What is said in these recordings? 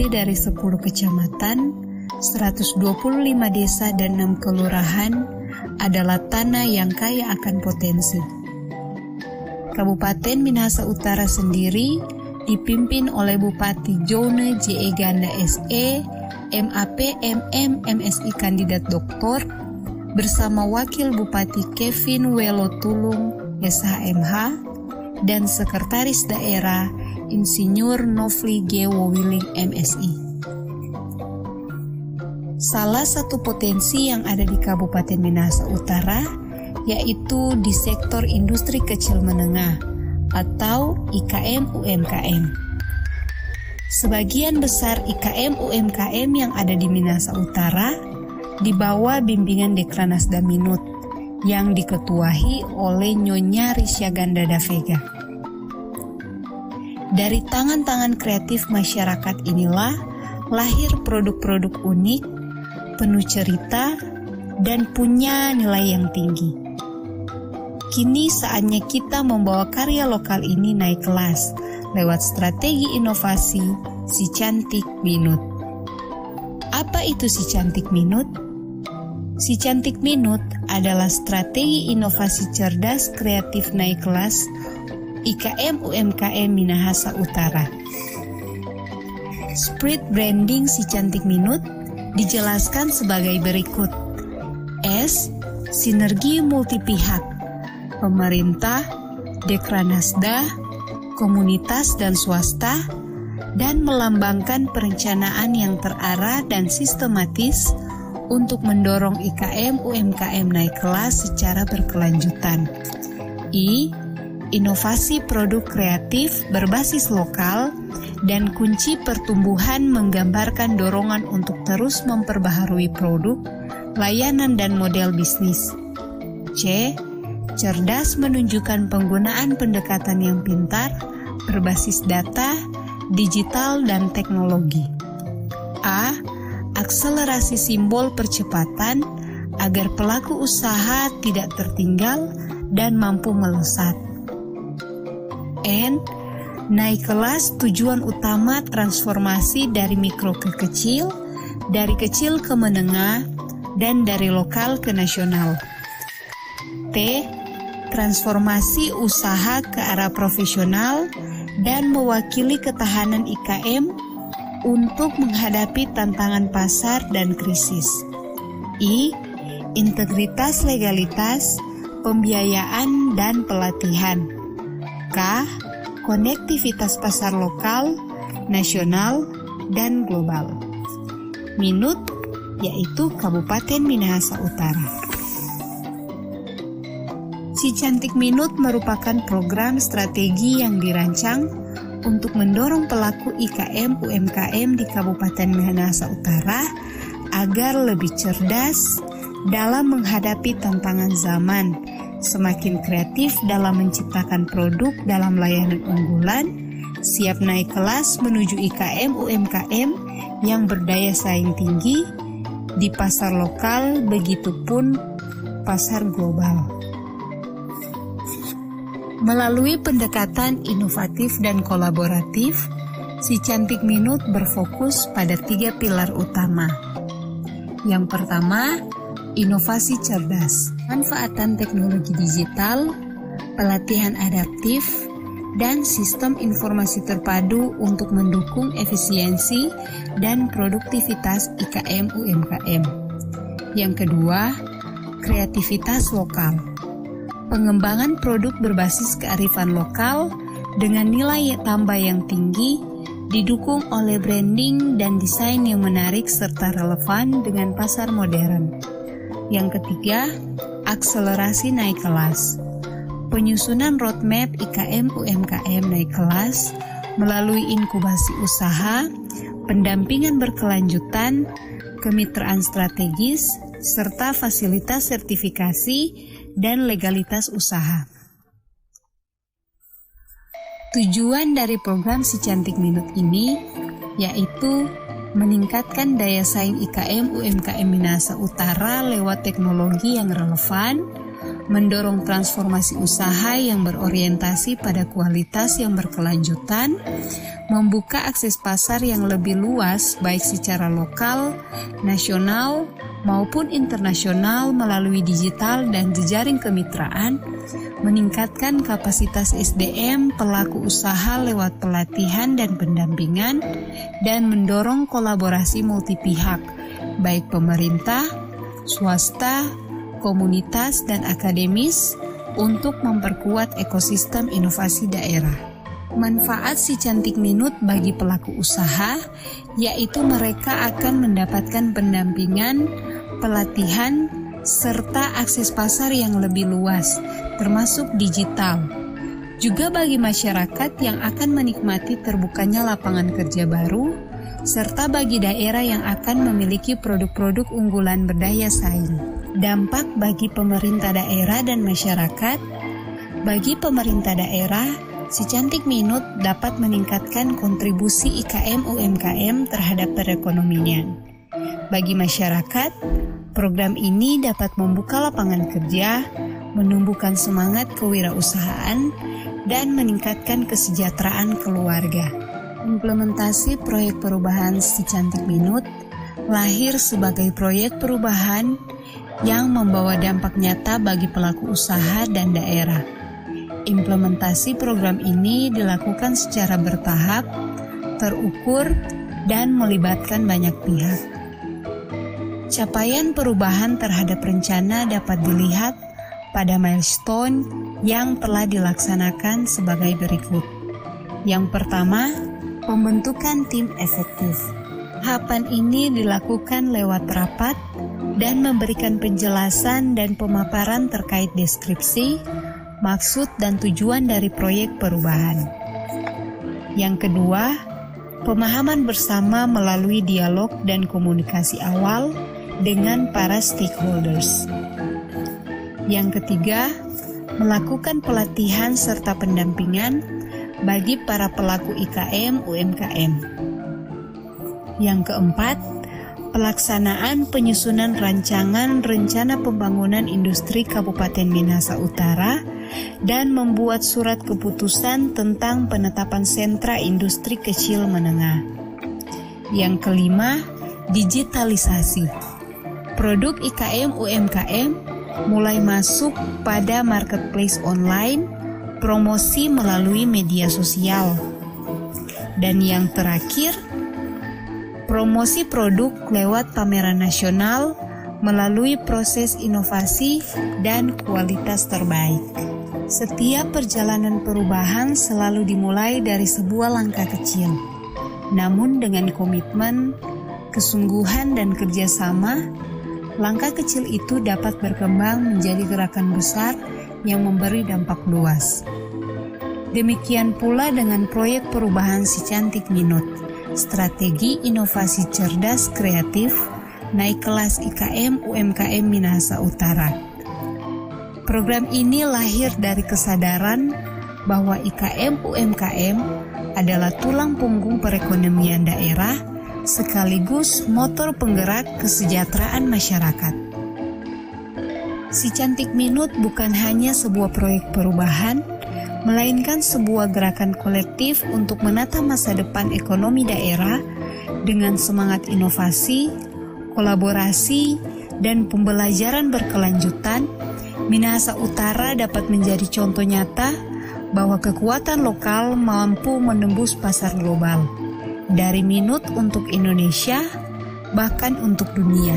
terdiri dari 10 kecamatan, 125 desa dan 6 kelurahan, adalah tanah yang kaya akan potensi. Kabupaten Minahasa Utara sendiri dipimpin oleh Bupati Jone J.E. Ganda S.E., MAP, MM, MSI kandidat doktor, bersama Wakil Bupati Kevin Welo Tulung, SHMH, dan Sekretaris Daerah Insinyur Nofli G. Wowiling, MSI. Salah satu potensi yang ada di Kabupaten Minahasa Utara yaitu di sektor industri kecil menengah atau IKM UMKM. Sebagian besar IKM UMKM yang ada di Minahasa Utara di bawah bimbingan Dekranasda Minut yang diketuahi oleh Nyonya Risya Ganda Davega. Dari tangan-tangan kreatif masyarakat inilah lahir produk-produk unik, penuh cerita, dan punya nilai yang tinggi. Kini saatnya kita membawa karya lokal ini naik kelas lewat strategi inovasi Si Cantik Minut. Apa itu Si Cantik Minut? Si Cantik Minut adalah strategi inovasi cerdas kreatif naik kelas IKM UMKM Minahasa Utara. Spread branding Si Cantik Minut dijelaskan sebagai berikut. S. Sinergi multi pihak, pemerintah, Dekranasda, komunitas dan swasta, dan melambangkan perencanaan yang terarah dan sistematis untuk mendorong IKM UMKM naik kelas secara berkelanjutan. I. Inovasi produk kreatif berbasis lokal dan kunci pertumbuhan menggambarkan dorongan untuk terus memperbaharui produk, layanan dan model bisnis. C. Cerdas menunjukkan penggunaan pendekatan yang pintar, berbasis data, digital dan teknologi. A. Akselerasi simbol percepatan agar pelaku usaha tidak tertinggal dan mampu melesat. N. Naik kelas tujuan utama transformasi dari mikro ke kecil, dari kecil ke menengah, dan dari lokal ke nasional. T. Transformasi usaha ke arah profesional dan mewakili ketahanan IKM untuk menghadapi tantangan pasar dan krisis. I. Integritas legalitas, pembiayaan dan pelatihan. K. Konektivitas pasar lokal, nasional, dan global. Minut yaitu Kabupaten Minahasa Utara. Si Cantik Minut merupakan program strategi yang dirancang untuk mendorong pelaku IKM UMKM di Kabupaten Minahasa Utara agar lebih cerdas dalam menghadapi tantangan zaman, semakin kreatif dalam menciptakan produk dalam layanan unggulan, siap naik kelas menuju IKM UMKM yang berdaya saing tinggi di pasar lokal, begitupun pasar global. Melalui pendekatan inovatif dan kolaboratif, Si Cantik Minut berfokus pada 3 pilar utama. Yang pertama, inovasi cerdas, manfaatan teknologi digital, pelatihan adaptif, dan sistem informasi terpadu untuk mendukung efisiensi dan produktivitas IKM UMKM. Yang kedua, kreativitas lokal, pengembangan produk berbasis kearifan lokal dengan nilai tambah yang tinggi, didukung oleh branding dan desain yang menarik serta relevan dengan pasar modern. Yang ketiga, akselerasi naik kelas. Penyusunan roadmap IKM UMKM naik kelas melalui inkubasi usaha, pendampingan berkelanjutan, kemitraan strategis, serta fasilitas sertifikasi dan legalitas usaha. Tujuan dari program Si Cantik Minut ini yaitu meningkatkan daya saing IKM UMKM Minahasa Utara lewat teknologi yang relevan, mendorong transformasi usaha yang berorientasi pada kualitas yang berkelanjutan, membuka akses pasar yang lebih luas baik secara lokal, nasional, maupun internasional melalui digital dan jejaring kemitraan, meningkatkan kapasitas SDM pelaku usaha lewat pelatihan dan pendampingan, dan mendorong kolaborasi multipihak, baik pemerintah, swasta, komunitas, dan akademis untuk memperkuat ekosistem inovasi daerah. Manfaat Si Cantik Minut bagi pelaku usaha, yaitu mereka akan mendapatkan pendampingan, pelatihan, serta akses pasar yang lebih luas, termasuk digital. Juga bagi masyarakat yang akan menikmati terbukanya lapangan kerja baru, serta bagi daerah yang akan memiliki produk-produk unggulan berdaya saing. Dampak bagi pemerintah daerah dan masyarakat. Bagi pemerintah daerah, Si Cantik Minut dapat meningkatkan kontribusi IKM UMKM terhadap perekonomian. Bagi masyarakat, program ini dapat membuka lapangan kerja, menumbuhkan semangat kewirausahaan, dan meningkatkan kesejahteraan keluarga. Implementasi proyek perubahan Si Cantik Minut lahir sebagai proyek perubahan yang membawa dampak nyata bagi pelaku usaha dan daerah. Implementasi program ini dilakukan secara bertahap, terukur, dan melibatkan banyak pihak. Capaian perubahan terhadap rencana dapat dilihat pada milestone yang telah dilaksanakan sebagai berikut. Yang pertama, pembentukan tim efektif. Tahapan ini dilakukan lewat rapat dan memberikan penjelasan dan pemaparan terkait deskripsi, maksud dan tujuan dari proyek perubahan. Yang kedua, pemahaman bersama melalui dialog dan komunikasi awal dengan para stakeholders. Yang ketiga, melakukan pelatihan serta pendampingan bagi para pelaku IKM UMKM. Yang keempat, pelaksanaan penyusunan rancangan rencana pembangunan industri Kabupaten Minahasa Utara dan membuat surat keputusan tentang penetapan sentra industri kecil menengah. Yang kelima, digitalisasi. Produk IKM UMKM mulai masuk pada marketplace online, promosi melalui media sosial. Dan yang terakhir, promosi produk lewat pameran nasional melalui proses inovasi dan kualitas terbaik. Setiap perjalanan perubahan selalu dimulai dari sebuah langkah kecil. Namun dengan komitmen, kesungguhan, dan kerjasama, langkah kecil itu dapat berkembang menjadi gerakan besar yang memberi dampak luas. Demikian pula dengan proyek perubahan Si Cantik Minut, strategi inovasi cerdas kreatif, naik kelas IKM UMKM Minahasa Utara. Program ini lahir dari kesadaran bahwa IKM UMKM adalah tulang punggung perekonomian daerah sekaligus motor penggerak kesejahteraan masyarakat. Si Cantik Minut bukan hanya sebuah proyek perubahan, melainkan sebuah gerakan kolektif untuk menata masa depan ekonomi daerah dengan semangat inovasi, kolaborasi, dan pembelajaran berkelanjutan. Minahasa Utara dapat menjadi contoh nyata bahwa kekuatan lokal mampu menembus pasar global, dari Minut untuk Indonesia, bahkan untuk dunia.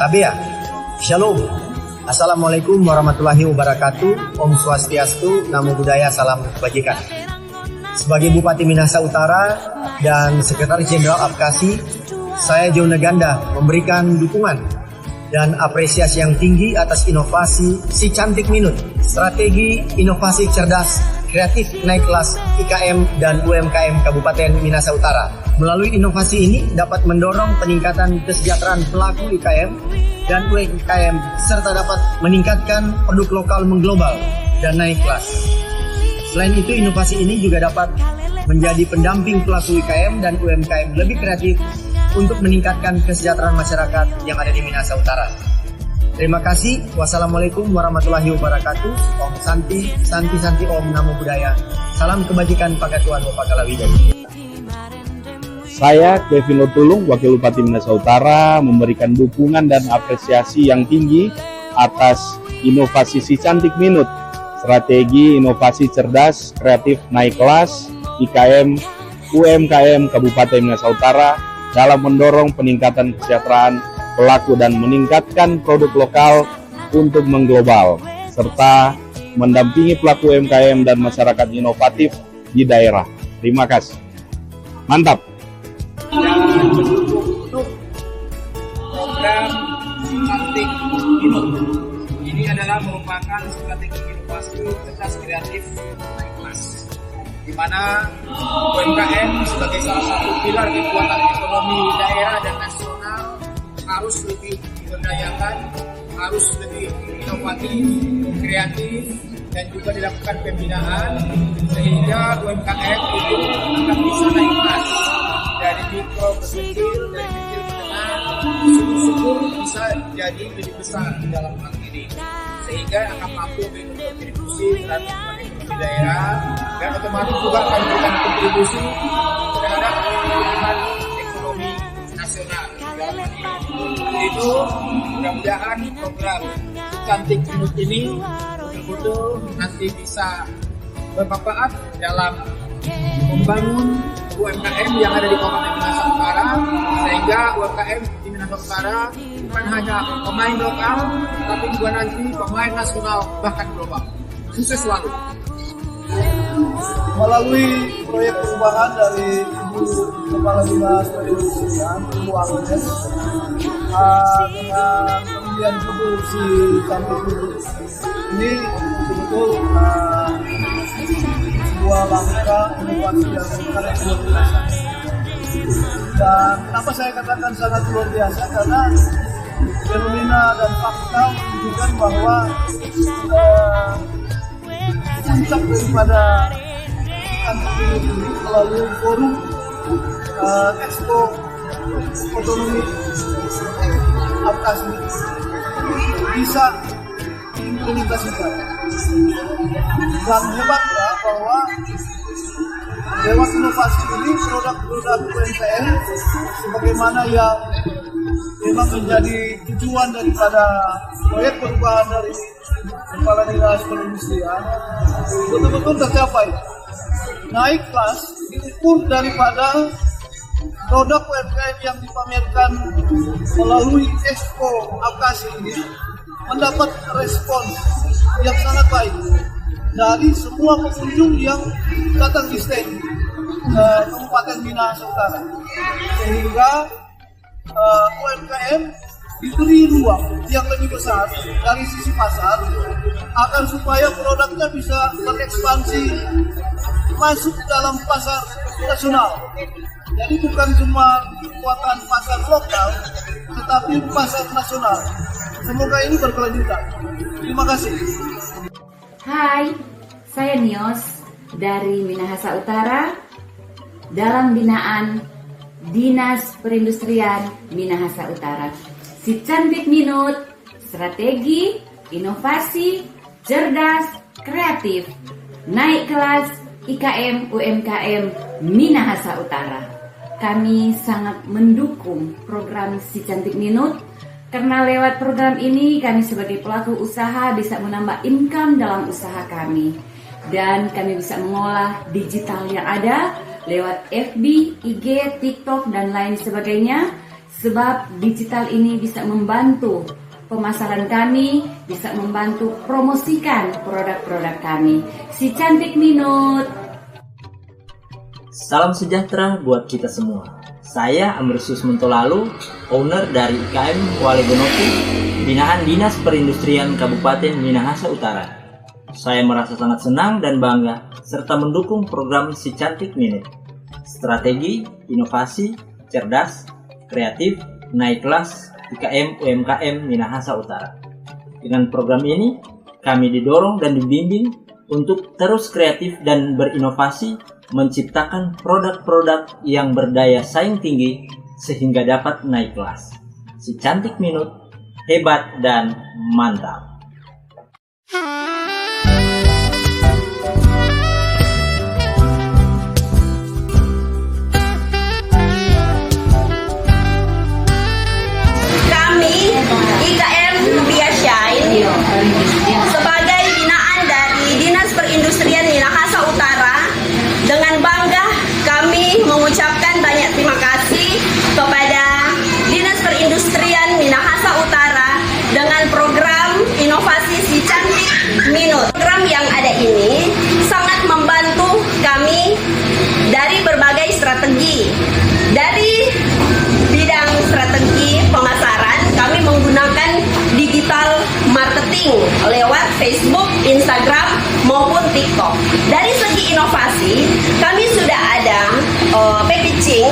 Tabea, Shalom, Assalamualaikum warahmatullahi wabarakatuh, Om Swastiastu, Namo Buddhaya, Salam Kebajikan. Sebagai Bupati Minahasa Utara dan Sekretaris Jenderal Apkasi, saya Jona Ganda memberikan dukungan dan apresiasi yang tinggi atas inovasi Si Cantik Minut, strategi inovasi cerdas, kreatif naik kelas IKM dan UMKM Kabupaten Minahasa Utara. Melalui inovasi ini dapat mendorong peningkatan kesejahteraan pelaku IKM dan UMKM serta dapat meningkatkan produk lokal mengglobal dan naik kelas. Selain itu, inovasi ini juga dapat menjadi pendamping pelaku IKM dan UMKM lebih kreatif untuk meningkatkan kesejahteraan masyarakat yang ada di Minahasa Utara. Terima kasih. Wassalamualaikum warahmatullahi wabarakatuh. Om Santi, Santi Om Namo Buddhaya. Salam kebajikan Pakatuan Bapak Kalawijaya. Saya Kevin Lotulung, Wakil Bupati Minahasa Utara, memberikan dukungan dan apresiasi yang tinggi atas inovasi Si Cantik Minut, strategi inovasi cerdas, kreatif naik kelas, IKM, UMKM Kabupaten Minahasa Utara dalam mendorong peningkatan kesejahteraan pelaku dan meningkatkan produk lokal untuk mengglobal, serta mendampingi pelaku UMKM dan masyarakat inovatif di daerah. Terima kasih. Mantap. Untuk program Cantik Minut, ini adalah merupakan strategi inovasi cerdas kreatif naik kelas, di mana UMKM sebagai salah satu pilar kekuatan ekonomi daerah dan nasional harus lebih diberdayakan, harus lebih inovatif, kreatif, dan juga dilakukan pembinaan sehingga UMKM itu akan bisa naik kelas dari mikro ke kecil, dari kecil ke menengah, syukur bisa jadi lebih besar di dalam hal ini, sehingga akan mampu berkontribusi terhadap ekonomi daerah dan otomatis juga akan memberikan kontribusi terhadap pertumbuhan ekonomi nasional dalam hal ini. Itu mudah-mudahan program Cantik Minut ini betul-betul nanti bisa bermanfaat dalam membangun UMKM yang ada di Kabupaten Minahasa Utara, sehingga UMKM di Minahasa Utara bukan hanya pemain lokal, tapi juga nanti pemain nasional bahkan global. Sukses selalu. Melalui proyek perubahan dari Ibu Kepala Dinas Perindustrian, Ibu Agnes, dengan pemilihan judul Si Cantik Minut ini betul-betul sebuah langkah inovasi yang sangat luar biasa. Dan kenapa saya katakan sangat luar biasa? Karena fenomena dan fakta menunjukkan bahwa puncak daripada Cantik Minut ini melalui forum Expo Otonomi Apkasi bisa diimplementasikan. Dan hebatnya bahwa lewat inovasi ini produk-produk UMKM sebagaimana yang memang menjadi tujuan daripada proyek perubahan dari Kepala Dinas Perindustrian betul-betul tercapai. Naik kelas diukur daripada produk UMKM yang dipamerkan melalui Expo Apkasi ini mendapat respon yang sangat baik dari semua pengunjung yang datang di stand Kabupaten Minahasa Utara, sehingga UMKM diberi ruang yang lebih besar dari sisi pasar agar supaya produknya bisa berekspansi masuk dalam pasar nasional. Jadi bukan cuma kekuatan pasar lokal, tetapi pasar nasional. Semoga ini berkelanjutan. Terima kasih. Hai, saya Nios dari Minahasa Utara dalam binaan Dinas Perindustrian Minahasa Utara. Si Cantik Minut, strategi, inovasi, cerdas, kreatif, naik kelas IKM UMKM Minahasa Utara. Kami sangat mendukung program Si Cantik Minut karena lewat program ini kami sebagai pelaku usaha bisa menambah income dalam usaha kami. Dan kami bisa mengolah digital yang ada lewat FB, IG, TikTok, dan lain sebagainya. Sebab digital ini bisa membantu pemasaran kami, bisa membantu promosikan produk-produk kami. Si Cantik Minut. Salam sejahtera buat kita semua. Saya Ambrosius Mentolalu, owner dari IKM Walegonopi, binaan Dinas Perindustrian Kabupaten Minahasa Utara. Saya merasa sangat senang dan bangga serta mendukung program Si Cantik Minut. Strategi, inovasi, cerdas, kreatif, naik kelas IKM UMKM Minahasa Utara. Dengan program ini, kami didorong dan dibimbing untuk terus kreatif dan berinovasi, menciptakan produk-produk yang berdaya saing tinggi sehingga dapat naik kelas. Si Cantik Minut, hebat dan mantap. Kami IKM Pia Shine sebagai binaan dari Dinas Perindustrian Minahasa Utara, dengan bangga kami mengucapkan banyak terima kasih kepada Dinas Perindustrian Minahasa Utara dengan program inovasi Si Cantik Minut. Program yang ada ini sangat membantu kami dari berbagai strategi. Dari bidang strategi pemasaran, kami menggunakan digital marketing lewat Facebook, Instagram, maupun TikTok. Dari segi inovasi, kami sudah ada packaging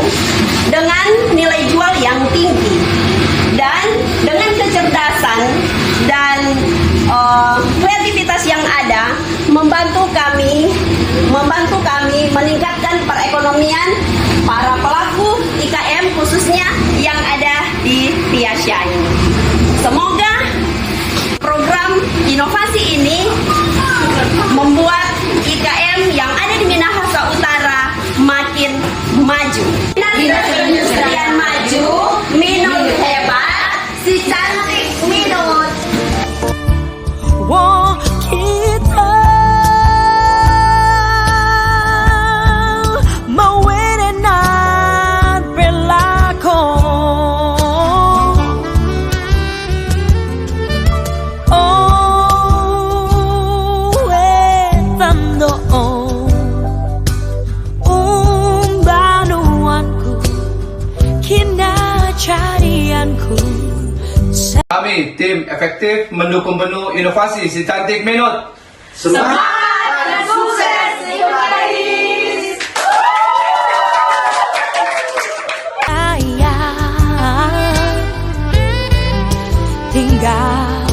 dengan nilai jual yang tinggi. Dan dengan kecerdasan dan kreativitas yang ada, membantu kami meningkatkan perekonomian para pelaku IKM khususnya yang ada di Pia Shine. Semoga program inovasi ini membuat IKM yang ada di Minahasa Utara makin maju. Dinas Perindustrian maju, Minut hebat, Si Cantik Minut. Wow, kita mawerenan berlaku. Oh, estando banuanku, kinacarianku. Kami, tim efektif, mendukung penuh inovasi Si Cantik Minut. Semangat dan sukses Inovais! Tinggal